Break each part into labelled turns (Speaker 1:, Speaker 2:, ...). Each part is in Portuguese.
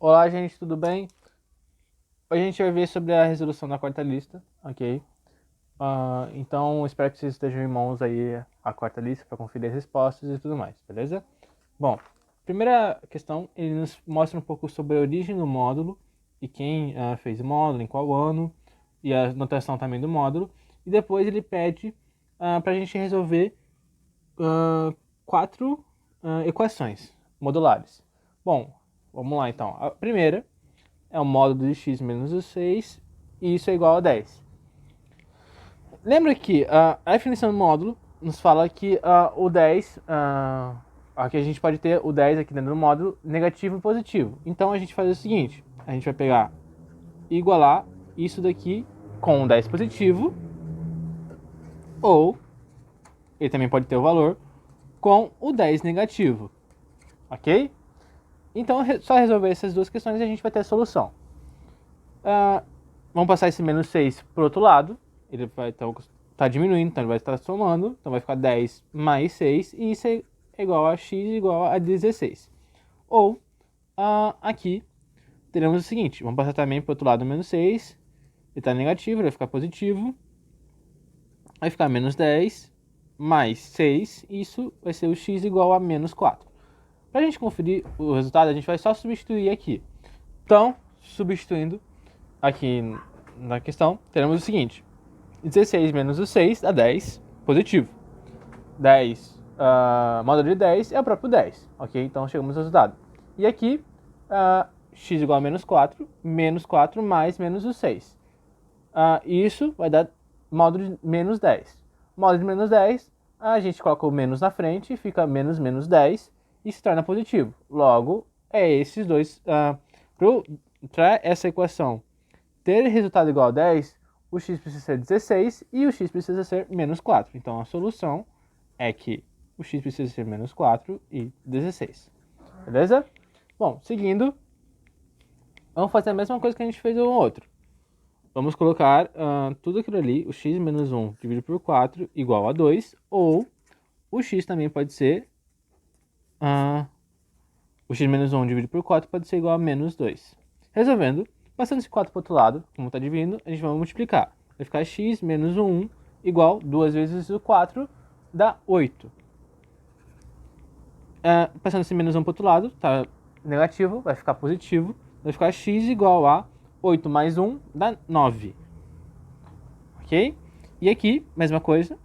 Speaker 1: Olá, gente, tudo bem? Hoje a gente vai ver sobre a resolução da quarta lista, ok? Então, espero que vocês estejam em mãos aí a quarta lista para conferir as respostas e tudo mais, beleza? Bom, primeira questão, ele nos mostra um pouco sobre a origem do módulo e quem fez o módulo, em qual ano, e a notação também do módulo. E depois ele pede para a gente resolver quatro equações modulares. Bom, vamos lá então. A primeira é o módulo de x menos o 6, e isso é igual a 10. Lembra que a definição do módulo nos fala que o 10, aqui a gente pode ter o 10 aqui dentro do módulo, negativo e positivo. Então a gente faz o seguinte, a gente vai pegar e igualar isso daqui com o 10 positivo, ou ele também pode ter o valor com o 10 negativo, ok? Então só resolver essas duas questões e a gente vai ter a solução. Vamos passar esse menos 6 para o outro lado. Ele vai estar diminuindo, então ele vai estar somando. Então vai ficar 10 mais 6. E isso é igual a x igual a 16. Ou, aqui, teremos o seguinte. Vamos passar também para o outro lado menos 6. Ele está negativo, ele vai ficar positivo. Vai ficar menos 10 mais 6. Isso vai ser o x igual a menos 4. Para a gente conferir o resultado, a gente vai só substituir aqui. Então, substituindo aqui na questão, teremos o seguinte. 16 menos o 6 dá 10, positivo. 10, módulo de 10 é o próprio 10, ok? Então chegamos ao resultado. E aqui, x igual a menos 4 mais menos o 6. Isso vai dar módulo de menos 10. Módulo de menos 10, a gente coloca o menos na frente, fica menos menos 10 e se torna positivo. Logo, é esses dois. Para essa equação ter resultado igual a 10, o x precisa ser 16 e o x precisa ser menos 4. Então a solução é que o x precisa ser menos 4 e 16. Beleza? Bom, seguindo, vamos fazer a mesma coisa que a gente fez no outro. Vamos colocar tudo aquilo ali, o x menos 1 dividido por 4 igual a 2, ou o x também pode ser, o x menos 1 dividido por 4 pode ser igual a menos 2. Resolvendo, passando esse 4 para o outro lado, como está dividindo, a gente vai multiplicar. Vai ficar x menos 1 igual 2 vezes o 4 dá 8. Passando esse menos 1 para o outro lado, está negativo, vai ficar positivo. Vai ficar x igual a 8 mais 1 dá 9. Ok? E aqui, mesma coisa.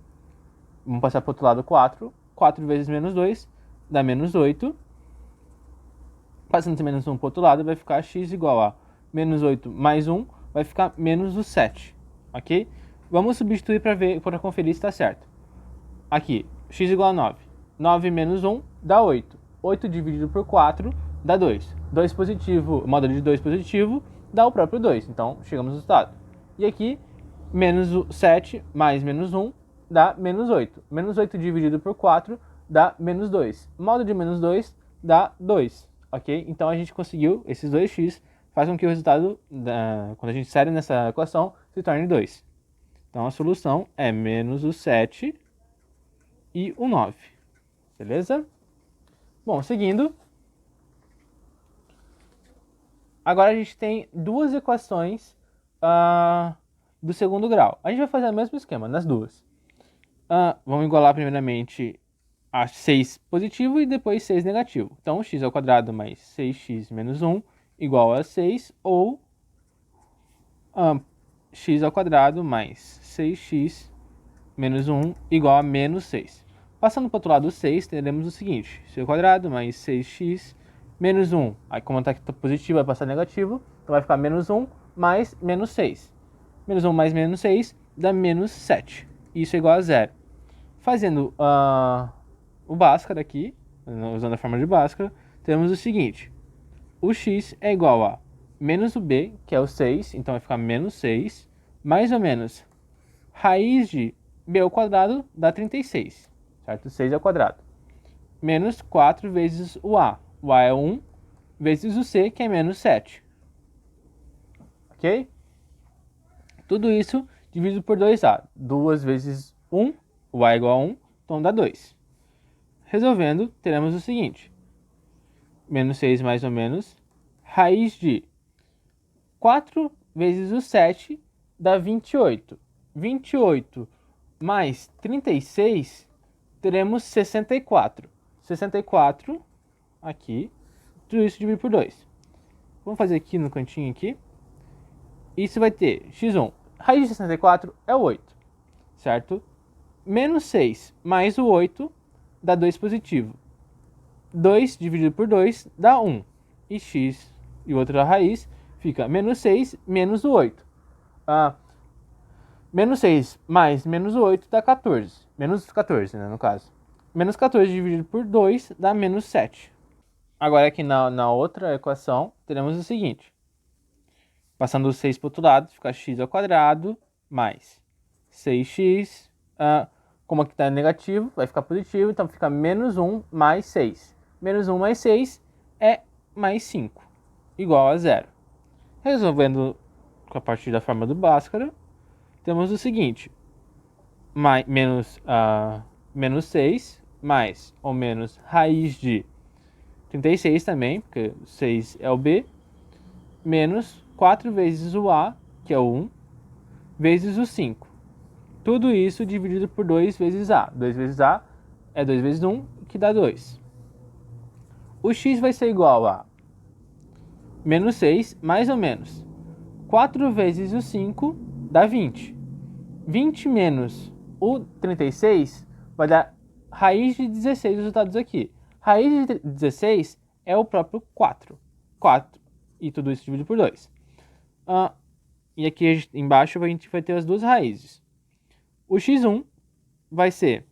Speaker 1: Vamos passar para o outro lado 4. 4 vezes menos 2 dá menos 8. Passando esse menos 1 para o outro lado, vai ficar x igual a menos 8 mais 1, vai ficar menos o 7, ok? Vamos substituir para conferir se está certo. Aqui, x igual a 9. 9 menos 1 dá 8. 8 dividido por 4 dá 2. 2 positivo, módulo de 2 positivo, dá o próprio 2. Então, chegamos ao resultado. E aqui, menos o 7 mais menos 1 dá menos 8. Menos 8 dividido por 4 dá menos 2. Módulo de menos 2 dá 2. Ok? Então a gente conseguiu, esses 2x faz com que o resultado, quando a gente insere nessa equação, se torne 2. Então a solução é menos o 7 e o 9. Beleza? Bom, seguindo. Agora a gente tem duas equações do segundo grau. A gente vai fazer o mesmo esquema nas duas. Vamos igualar primeiramente a 6 positivo e depois 6 negativo. Então, x ao quadrado mais 6x menos 1 igual a 6, ou x ao quadrado mais 6x menos 1 igual a menos 6. Passando para o outro lado, 6, teremos o seguinte, x ao quadrado mais 6x menos 1. Aí, como está positivo, vai passar negativo, então vai ficar menos 1 mais menos 6. Menos 1 mais menos 6 dá menos 7. Isso é igual a 0. Fazendo o Bhaskara aqui, usando a forma de Bhaskara, temos o seguinte. O x é igual a menos o b, que é o 6, então vai ficar menos 6, mais ou menos raiz de b ao quadrado dá 36, certo? 6 ao quadrado. Menos 4 vezes o a. O a é 1, vezes o c, que é menos 7. Ok? Tudo isso dividido por 2a. 2 vezes 1, o a é igual a 1, então dá 2. Resolvendo, teremos o seguinte. Menos 6 mais ou menos raiz de 4 vezes o 7 dá 28. 28 mais 36, teremos 64. 64 aqui, tudo isso dividido por 2. Vamos fazer aqui no cantinho aqui. Isso vai ter x1. Raiz de 64 é o 8, certo? Menos 6 mais o 8 dá 2 positivo. 2 dividido por 2 dá 1. E x e outra raiz fica menos 6 menos o 8. Menos 6 mais menos o 8 dá 14. Menos 14, né, no caso. Menos 14 dividido por 2 dá menos 7. Agora aqui na outra equação, teremos o seguinte. Passando o 6 para o outro lado, fica x ao quadrado mais 6x. Como aqui está negativo, vai ficar positivo, então fica menos 1 mais 6. Menos 1 mais 6 é mais 5, igual a 0. Resolvendo com a partir da forma do Bhaskara, temos o seguinte. Menos 6 mais ou menos raiz de 36 também, porque 6 é o B, menos 4 vezes o A, que é o 1, vezes o 5. Tudo isso dividido por 2 vezes A. 2 vezes A é 2 vezes 1, que dá 2. O x vai ser igual a menos 6, mais ou menos 4 vezes o 5 dá 20. 20 menos o 36 vai dar raiz de 16 resultados aqui. Raiz de 16 é o próprio 4. 4. E tudo isso dividido por 2. E aqui embaixo a gente vai ter as duas raízes. O x1 vai ser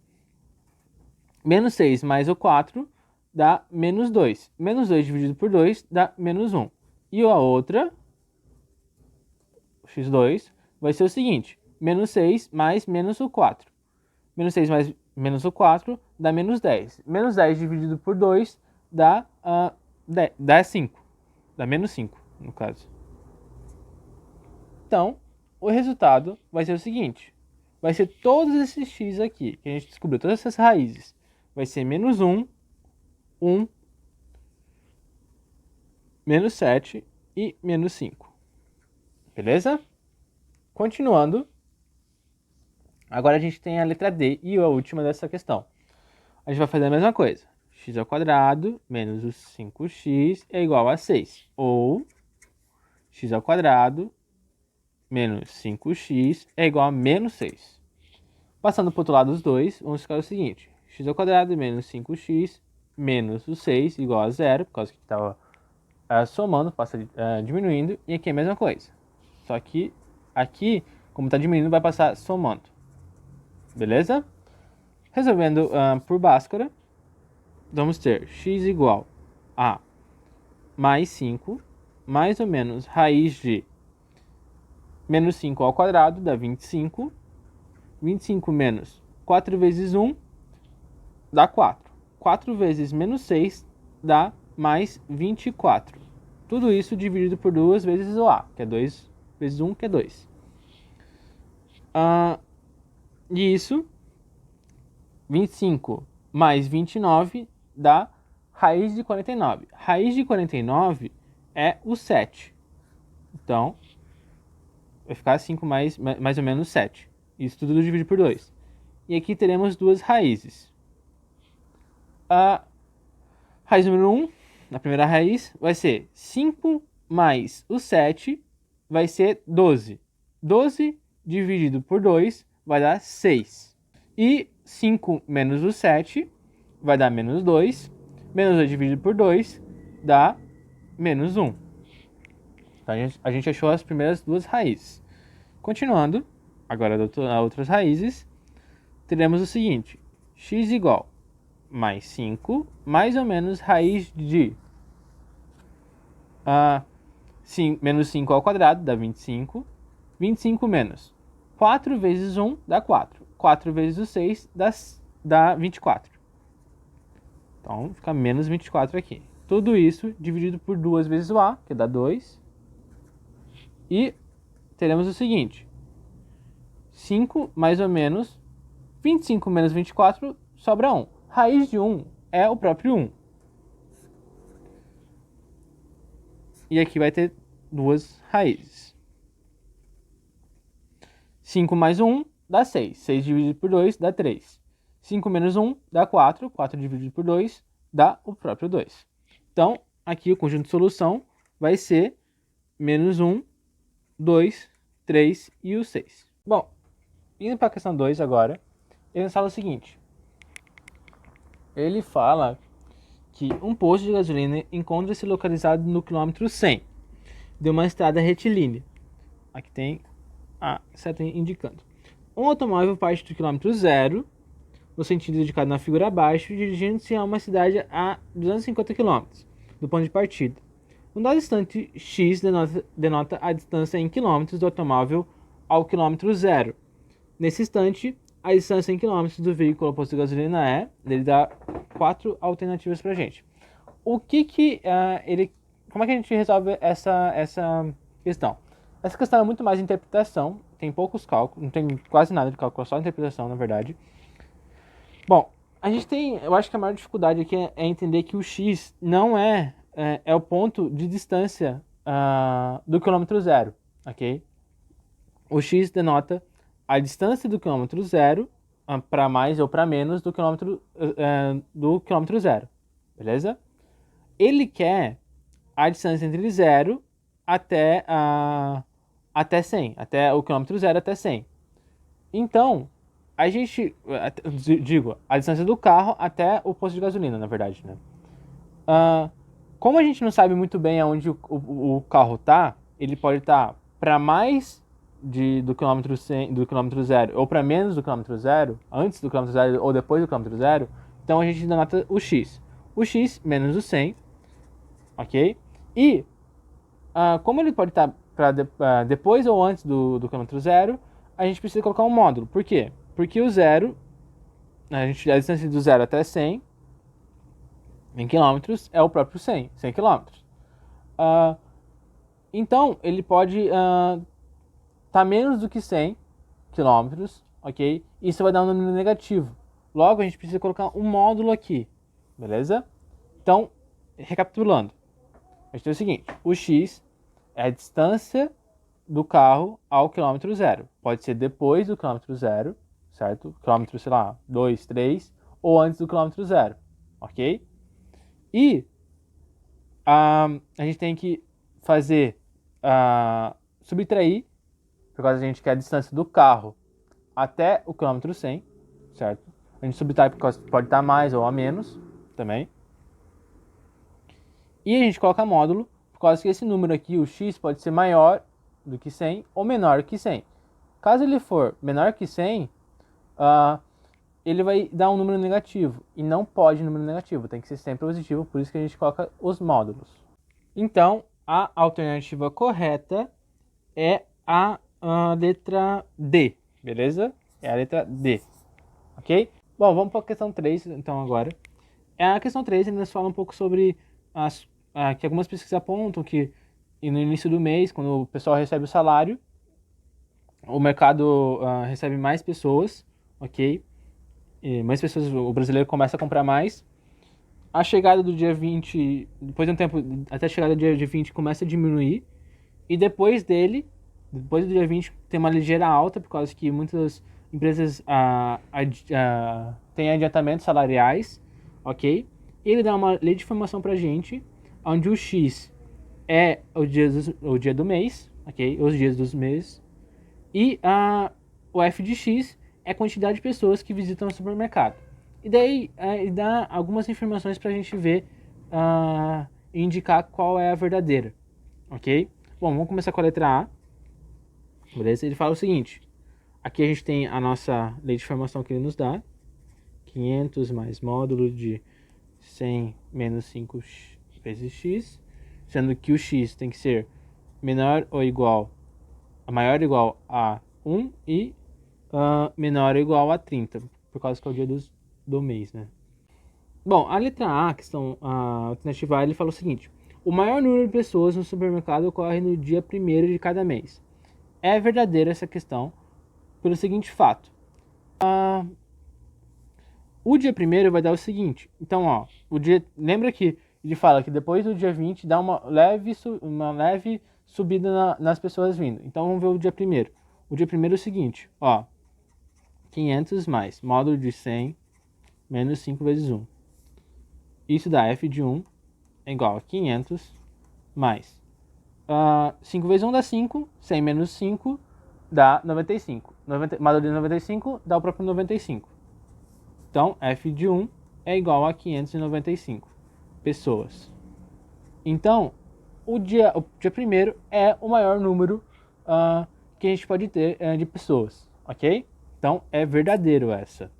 Speaker 1: menos 6 mais o 4 dá menos 2. Menos 2 dividido por 2 dá menos 1. E a outra, o x2, vai ser o seguinte. Menos 6 mais menos o 4. Menos 6 mais menos o 4 dá menos 10. Menos 10 dividido por 2 dá 5. Dá menos 5, no caso. Então, o resultado vai ser o seguinte. Vai ser todos esses x aqui, que a gente descobriu, todas essas raízes. Vai ser menos 1, 1, menos 7 e menos 5. Beleza? Continuando. Agora a gente tem a letra D e a última dessa questão. A gente vai fazer a mesma coisa. X ao quadrado menos o 5x é igual a 6. Ou x ao quadrado menos 5x é igual a menos 6. Passando para o outro lado dos dois, vamos ficar o seguinte. X ao quadrado menos 5x menos o 6 igual a 0, por causa que estava somando, passa diminuindo. E aqui é a mesma coisa. Só que aqui, como está diminuindo, vai passar somando. Beleza? Resolvendo por Bhaskara, vamos ter x igual a mais 5, mais ou menos raiz de menos 5 ao quadrado dá 25. 25 menos 4 vezes 1 dá 4. 4 vezes menos 6 dá mais 24. Tudo isso dividido por 2 vezes o A, que é 2 vezes 1, que é 2. E isso, 25 mais 29 dá raiz de 49. Raiz de 49 é o 7. Então, vai ficar 5 mais ou menos 7. Isso tudo dividido por 2. E aqui teremos duas raízes. A raiz número 1, a primeira raiz, vai ser 5 mais o 7, vai ser 12. 12 dividido por 2 vai dar 6. E 5 menos o 7 vai dar menos 2. Menos 2 dividido por 2 dá menos 1. Então a gente achou as primeiras duas raízes. Continuando, agora das outras raízes, teremos o seguinte. X igual mais 5, mais ou menos raiz de menos 5 ao quadrado dá 25. 25 menos 4 vezes 1 dá 4. 4 vezes o 6 dá 24. Então, fica menos 24 aqui. Tudo isso dividido por 2 vezes o A, que dá 2. E teremos o seguinte. 5 mais ou menos 25 menos 24 sobra 1. Raiz de 1 é o próprio 1. e aqui vai ter duas raízes. 5 mais 1 dá 6. 6 dividido por 2 dá 3. 5 menos 1 dá 4. 4 dividido por 2 dá o próprio 2. Então, aqui o conjunto de solução vai ser menos 1, 2, 3 e o 6. Bom, indo para a questão 2 agora, ele fala o seguinte. Ele fala que um posto de gasolina encontra-se localizado no quilômetro 100 de uma estrada retilínea. Aqui tem a seta indicando. Um automóvel parte do quilômetro 0, no sentido indicado na figura abaixo, dirigindo-se a uma cidade a 250 km do ponto de partida. Um dado instante x denota a distância em quilômetros do automóvel ao quilômetro 0. Nesse instante, a distância em quilômetros do veículo ao posto de gasolina é... Ele dá 4 alternativas pra gente. Como é que a gente resolve essa questão? Essa questão é muito mais interpretação, tem poucos cálculos, não tem quase nada de cálculo, só interpretação, na verdade. Bom, eu acho que a maior dificuldade aqui é entender que o x não é o ponto de distância do quilômetro 0, ok? O x denota a distância do quilômetro 0 para mais ou para menos do quilômetro 0, beleza? Ele quer a distância entre 0 até 100, até o quilômetro 0 até 100. Então, a distância do carro até o posto de gasolina, na verdade, né? Como a gente não sabe muito bem aonde o carro tá, ele pode estar para mais do quilômetro 100, do quilômetro 0 ou para menos do quilômetro 0, antes do quilômetro 0 ou depois do quilômetro 0, então a gente denota o x. O x menos o 100, ok? E como ele pode estar depois ou antes do quilômetro 0, a gente precisa colocar um módulo. Por quê? Porque o 0, a distância do 0 até 100 em quilômetros é o próprio 100 quilômetros. Então, ele pode tá menos do que 100 quilômetros, ok? Isso vai dar um número negativo. Logo, a gente precisa colocar um módulo aqui, beleza? Então, recapitulando, a gente tem o seguinte, o x é a distância do carro ao quilômetro 0. Pode ser depois do quilômetro 0, certo? Quilômetro, sei lá, 2, 3, ou antes do quilômetro 0, ok? E a gente tem que fazer, subtrair, por causa a gente quer a distância do carro até o quilômetro 100, certo? A gente subtrai porque pode estar mais ou a menos também. E a gente coloca módulo, por causa que esse número aqui, o x, pode ser maior do que 100 ou menor que 100. Caso ele for menor que 100, ele vai dar um número negativo. E não pode número negativo, tem que ser sempre positivo, por isso que a gente coloca os módulos. Então, a alternativa correta é a letra D, beleza? É a letra D, ok? Bom, vamos para a questão 3, então, agora. A questão 3 ainda nos fala um pouco sobre que algumas pesquisas apontam que no início do mês, quando o pessoal recebe o salário, o mercado recebe mais pessoas, ok? E mais pessoas, o brasileiro começa a comprar mais. A chegada do dia 20, depois de um tempo, até a chegada do dia 20 começa a diminuir. E depois do dia 20, tem uma ligeira alta, por causa que muitas empresas têm adiantamentos salariais, ok? E ele dá uma lei de formação pra gente, onde o X é o dia do mês, ok? Os dias dos meses. E o f de x é a quantidade de pessoas que visitam o supermercado. E daí ele dá algumas informações pra gente ver e indicar qual é a verdadeira, ok? Bom, vamos começar com a letra A. Beleza? Ele fala o seguinte. Aqui a gente tem a nossa lei de formação que ele nos dá. 500 mais módulo de 100 menos 5 vezes x. Sendo que o x tem que ser maior ou igual a 1 e menor ou igual a 30. Por causa que é o dia do mês, né? Bom, a letra A, a alternativa A, ele fala o seguinte. O maior número de pessoas no supermercado ocorre no dia 1º de cada mês. É verdadeira essa questão pelo seguinte fato. O dia 1º vai dar o seguinte. Então, lembra que ele fala que depois do dia 20 dá uma leve subida nas pessoas vindo. Então vamos ver o dia primeiro. O dia primeiro é o seguinte, ó. 500 mais módulo de 100 menos 5 vezes 1. Isso dá f de 1 é igual a 500 mais 5 vezes 1 dá 5, 100 menos 5 dá 95. Módulo de 95 dá o próprio 95. Então, f de 1 é igual a 595 pessoas. Então, o dia primeiro é o maior número que a gente pode ter de pessoas, ok? Então, é verdadeiro essa.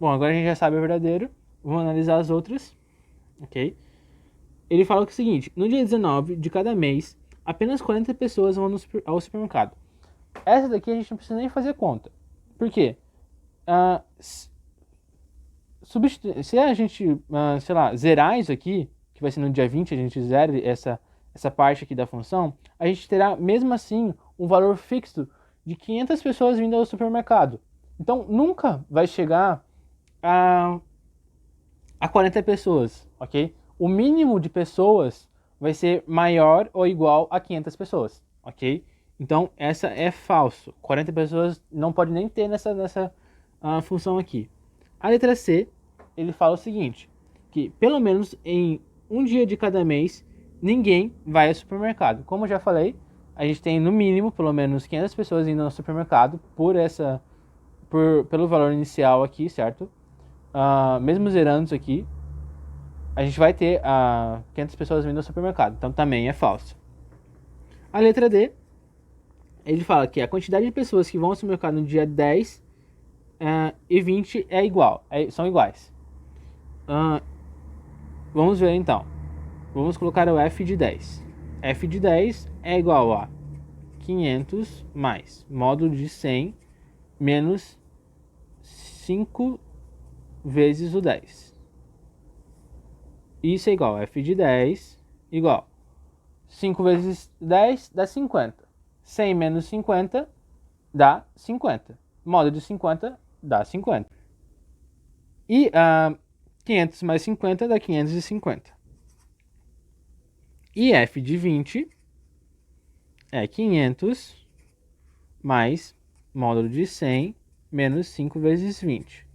Speaker 1: Bom, agora a gente já sabe o verdadeiro. Vamos analisar as outras, ok? Ele fala que é o seguinte, no dia 19 de cada mês, apenas 40 pessoas vão ao supermercado. Essa daqui a gente não precisa nem fazer conta. Por quê? Se a gente, sei lá, zerar isso aqui, que vai ser no dia 20, a gente zera essa parte aqui da função, a gente terá, mesmo assim, um valor fixo de 500 pessoas vindo ao supermercado. Então, nunca vai chegar a 40 pessoas, ok? O mínimo de pessoas vai ser maior ou igual a 500 pessoas, ok? Então, essa é falso. 40 pessoas não pode nem ter nessa função aqui. A letra C, ele fala o seguinte, que pelo menos em um dia de cada mês, ninguém vai ao supermercado. Como eu já falei, a gente tem no mínimo, pelo menos 500 pessoas indo ao supermercado pelo valor inicial aqui, certo? Mesmo zerando isso aqui, a gente vai ter 500 pessoas vindo ao supermercado. Então também é falso. A letra D, ele fala que a quantidade de pessoas que vão ao supermercado no dia 10 e 20 são iguais. Vamos ver então. Vamos colocar o f de 10. F de 10 é igual a 500 mais módulo de 100 menos 5 vezes o 10. Isso é igual a f de 10 igual 5 vezes 10 dá 50. 100 menos 50 dá 50. Módulo de 50 dá 50. E 500 mais 50 dá 550. E f de 20 é 500 mais módulo de 100 menos 5 vezes 20.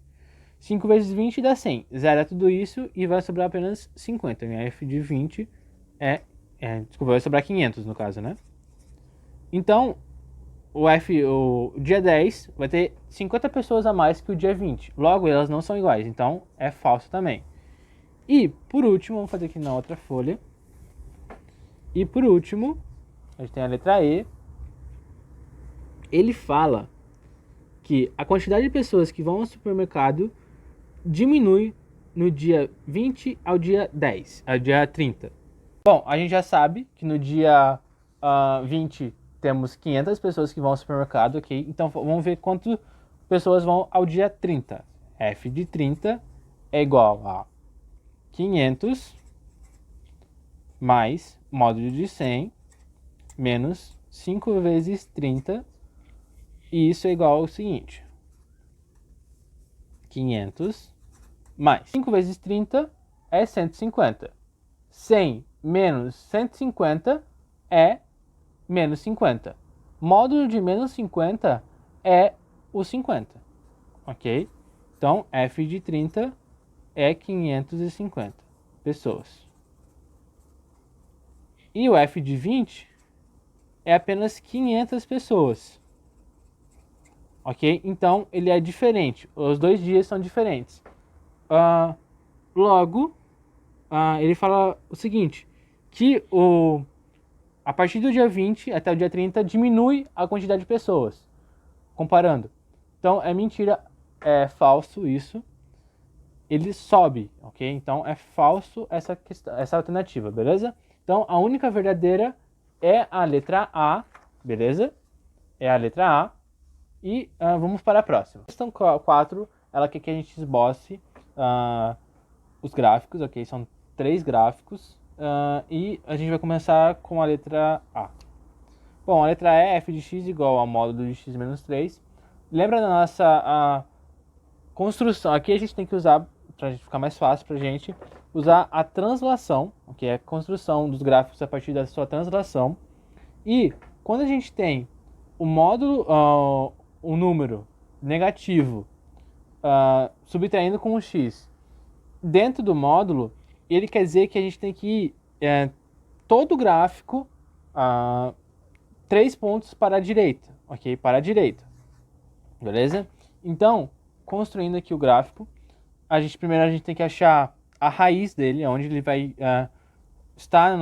Speaker 1: 5 vezes 20 dá 100. Zera tudo isso e vai sobrar apenas 50. Minha f de 20 desculpa, vai sobrar 500 no caso, né? Então, o dia 10 vai ter 50 pessoas a mais que o dia 20. Logo, elas não são iguais. Então, é falso também. E, por último, vamos fazer aqui na outra folha. E, por último, a gente tem a letra E. Ele fala que a quantidade de pessoas que vão ao supermercado diminui no dia 20 ao dia 30. Bom, a gente já sabe que no dia 20 temos 500 pessoas que vão ao supermercado, ok? Então vamos ver quantas pessoas vão ao dia 30. F de 30 é igual a 500 mais módulo de 100 menos 5 vezes 30. E isso é igual ao seguinte. 500 mais 5 vezes 30 é 150. 100 menos 150 é menos 50. Módulo de menos 50 é o 50. Ok? Então, f de 30 é 550 pessoas. E o f de 20 é apenas 500 pessoas. Ok? Então, ele é diferente. Os dois dias são diferentes. Logo, ele fala o seguinte, que a partir do dia 20 até o dia 30 diminui a quantidade de pessoas, comparando. Então, é mentira, é falso isso. Ele sobe, ok? Então, é falso essa alternativa, beleza? Então, a única verdadeira é a letra A, beleza? É a letra A. E vamos para a próxima. Questão 4, ela quer que a gente esboce os gráficos, ok? São 3 gráficos. E a gente vai começar com a letra A. Bom, a letra E, f de x igual ao módulo de x menos 3. Lembra da nossa construção? Aqui a gente tem que usar, para ficar mais fácil para a gente, usar a translação, que é a construção dos gráficos a partir da sua translação. E quando a gente tem o módulo, o número negativo subtraindo com o x dentro do módulo, ele quer dizer que a gente tem que ir todo o gráfico 3 pontos para a direita, ok? Para a direita, beleza? Então, construindo aqui o gráfico, primeiro a gente tem que achar a raiz dele, onde ele vai estar no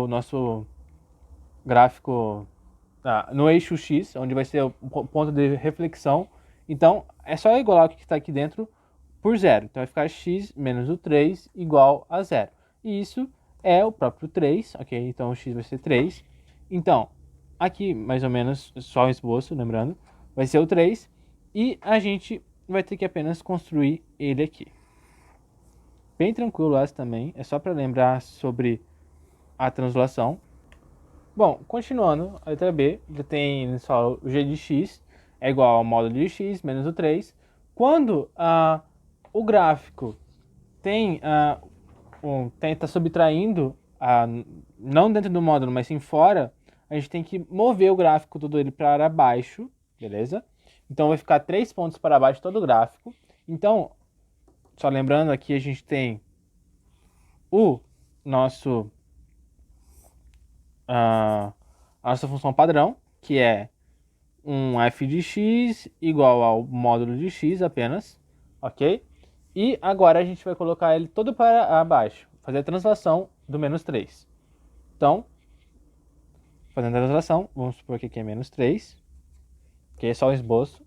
Speaker 1: nosso gráfico, no eixo X, onde vai ser o ponto de reflexão. Então, é só igualar o que está aqui dentro por zero. Então, vai ficar x menos o 3 igual a zero. E isso é o próprio 3, ok? Então, o x vai ser 3. Então, aqui, mais ou menos, só o esboço, lembrando, vai ser o 3. E a gente vai ter que apenas construir ele aqui. Bem tranquilo essa também, é só para lembrar sobre a translação. Bom, continuando, a letra B, já tem só o g de x é igual ao módulo de x menos o 3. Quando o gráfico está subtraindo, não dentro do módulo, mas sim fora, a gente tem que mover o gráfico todo ele para baixo, beleza? Então vai ficar 3 pontos para baixo todo o gráfico. Então, só lembrando aqui, a gente tem a nossa função padrão, que é um f de x igual ao módulo de x apenas, ok? E agora a gente vai colocar ele todo para baixo, fazer a translação do menos 3. Então, fazendo a translação, vamos supor que aqui é menos 3, que é só o esboço.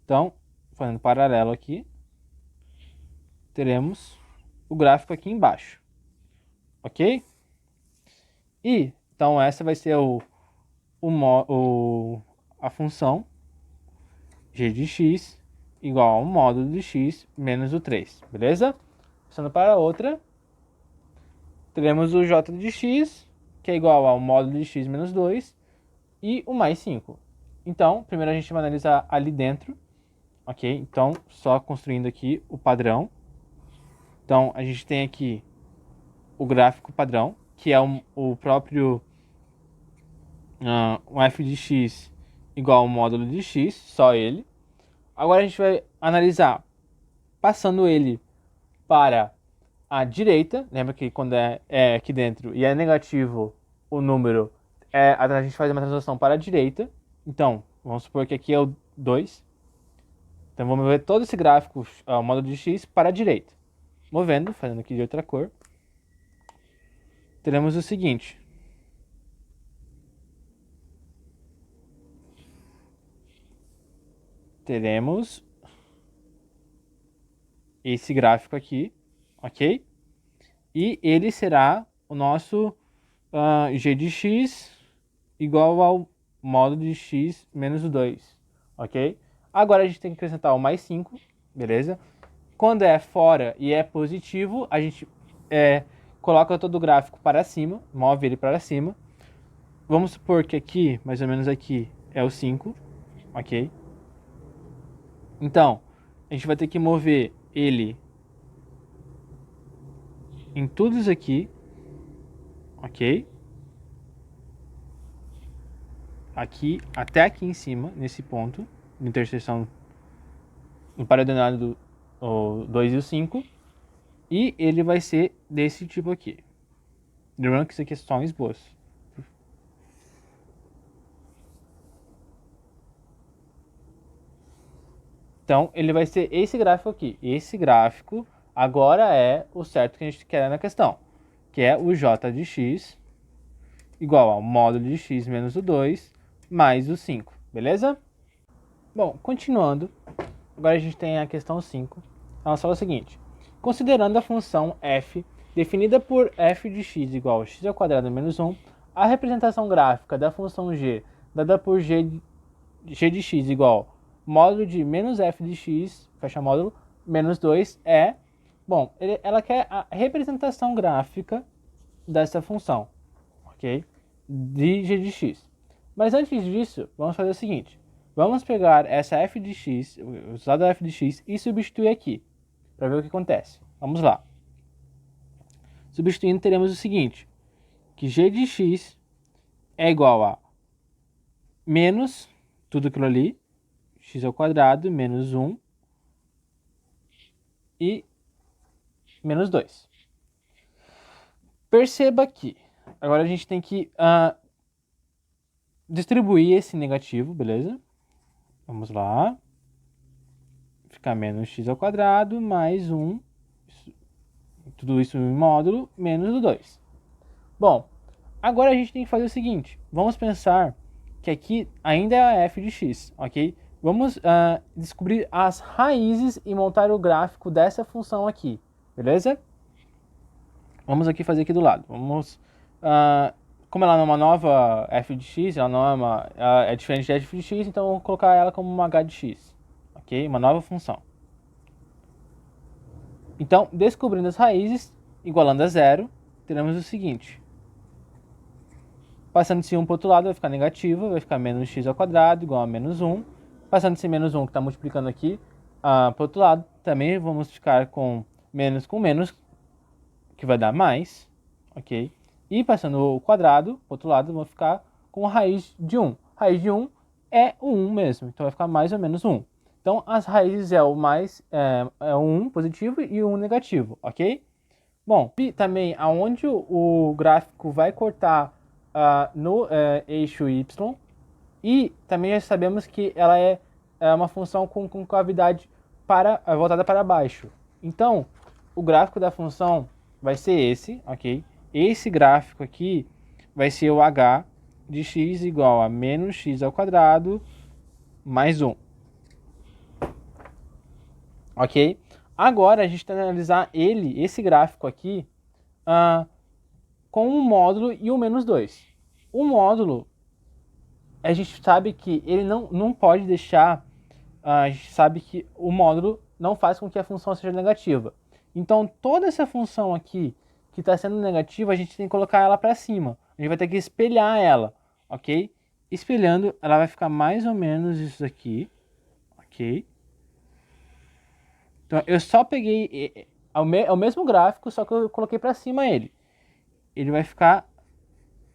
Speaker 1: Então, fazendo paralelo aqui, teremos o gráfico aqui embaixo, ok? E, então, essa vai ser a função g de x igual ao módulo de x menos o 3, beleza? Passando para a outra, teremos o j de x, que é igual ao módulo de x menos 2, e o mais 5. Então, primeiro a gente vai analisar ali dentro, ok? Então, só construindo aqui o padrão. Então, a gente tem aqui o gráfico padrão, que é o próprio um f de x igual ao módulo de x, só ele. Agora a gente vai analisar passando ele para a direita. Lembra que quando é aqui dentro e é negativo o número, a gente faz uma translação para a direita. Então, vamos supor que aqui é o 2. Então vamos mover todo esse gráfico, o módulo de x, para a direita. Movendo, fazendo aqui de outra cor, teremos o seguinte. Teremos esse gráfico aqui, ok? E ele será o nosso g de x igual ao módulo de x menos 2, ok? Agora a gente tem que acrescentar o mais 5, beleza? Quando é fora e é positivo, a gente coloca todo o gráfico para cima, move ele para cima. Vamos supor que aqui, mais ou menos aqui, é o 5, ok? Então, a gente vai ter que mover ele em tudo isso aqui, ok? Aqui, até aqui em cima, nesse ponto, de interseção no paradenado do 2 e o 5. E ele vai ser desse tipo aqui. Lembrando que isso aqui é só um esboço. Então, ele vai ser esse gráfico aqui. Esse gráfico agora é o certo que a gente quer na questão, que é o j de x igual ao módulo de x menos o 2 mais o 5, beleza? Bom, continuando, agora a gente tem a questão 5. Ela fala o seguinte: considerando a função f definida por f de x igual a x ao quadrado menos 1, a representação gráfica da função g dada por g de x igual módulo de menos f de x, fecha módulo, menos 2 é... Bom, ela quer a representação gráfica dessa função, ok? De g de x. Mas antes disso, vamos fazer o seguinte. Vamos pegar essa f de x, usar a f de x e substituir aqui, para ver o que acontece. Vamos lá. Substituindo, teremos o seguinte, que g de x é igual a menos tudo aquilo ali, x ao quadrado, menos 1 e menos 2. Perceba que agora a gente tem que distribuir esse negativo, beleza? Vamos lá. Ficar menos x ao quadrado mais 1, tudo isso em módulo, menos o 2. Bom, agora a gente tem que fazer o seguinte, vamos pensar que aqui ainda é a f de x, ok? Vamos descobrir as raízes e montar o gráfico dessa função aqui, beleza? Vamos aqui fazer aqui do lado. Vamos, como ela não é uma nova f de x, ela não é ela é diferente de f de x, então eu vou colocar ela como uma h de x, ok? Uma nova função. Então, descobrindo as raízes, igualando a zero, teremos o seguinte. Passando esse 1 para o outro lado, vai ficar negativo, vai ficar menos x ao quadrado igual a menos 1. Passando esse menos 1 que está multiplicando aqui para o outro lado, também vamos ficar com menos, que vai dar mais, ok? E passando o quadrado para o outro lado, vamos ficar com a raiz de 1. Raiz de 1 é o 1 mesmo, então vai ficar mais ou menos 1. Então, as raízes é o o 1 positivo e o 1 negativo, ok? Bom, e também aonde o gráfico vai cortar no eixo y, e também já sabemos que ela é uma função com concavidade voltada para baixo. Então, o gráfico da função vai ser esse, ok? Esse gráfico aqui vai ser o h de x igual a menos x ao quadrado mais 1. Ok? Agora a gente tem que analisar esse gráfico aqui, com um módulo e o menos 2. O módulo, a gente sabe que ele não pode deixar, a gente sabe que o módulo não faz com que a função seja negativa. Então toda essa função aqui que está sendo negativa, a gente tem que colocar ela para cima. A gente vai ter que espelhar ela, ok? Espelhando, ela vai ficar mais ou menos isso aqui, ok? Então, eu só peguei o mesmo gráfico, só que eu coloquei para cima ele. Ele vai ficar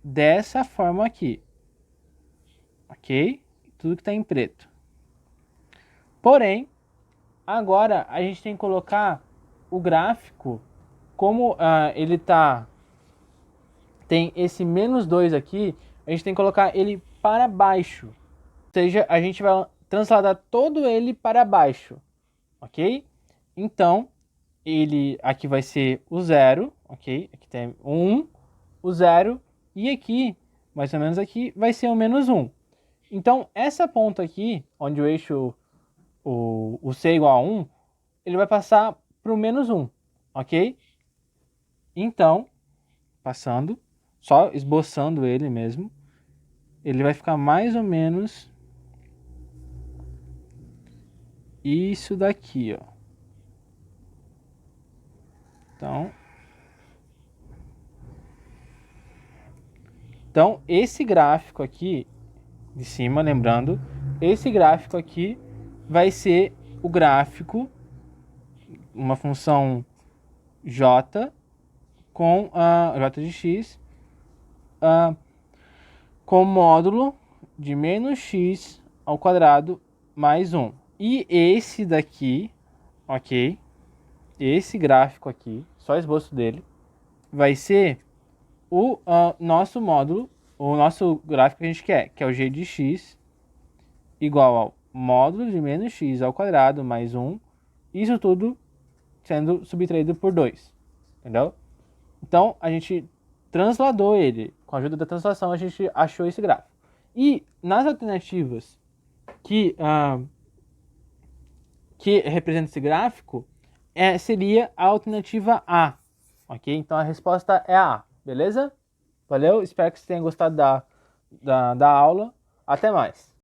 Speaker 1: dessa forma aqui. Ok? Tudo que está em preto. Porém, agora a gente tem que colocar o gráfico, como ele tem esse menos 2 aqui, a gente tem que colocar ele para baixo. Ou seja, a gente vai transladar todo ele para baixo. Ok? Então, ele aqui vai ser o 0, ok? Aqui tem o 1, o 0, e aqui, mais ou menos aqui, vai ser o menos 1. Então, essa ponta aqui, onde o eixo, o c é igual a 1, ele vai passar para o menos 1, ok? Então, passando, só esboçando ele mesmo, ele vai ficar mais ou menos isso daqui, ó. Então, esse gráfico aqui de cima, lembrando, esse gráfico aqui vai ser o gráfico, uma função j com j de x com módulo de menos x ao quadrado mais 1. E esse daqui, ok? Esse gráfico aqui, só esboço dele, vai ser o nosso módulo, o nosso gráfico que a gente quer, que é o g de x igual ao módulo de menos x ao quadrado mais 1, isso tudo sendo subtraído por 2, entendeu? Então, a gente transladou ele, com a ajuda da translação, a gente achou esse gráfico. E nas alternativas que representam esse gráfico, seria a alternativa A, ok? Então, a resposta é a A, beleza? Valeu, espero que você tenha gostado da aula. Até mais!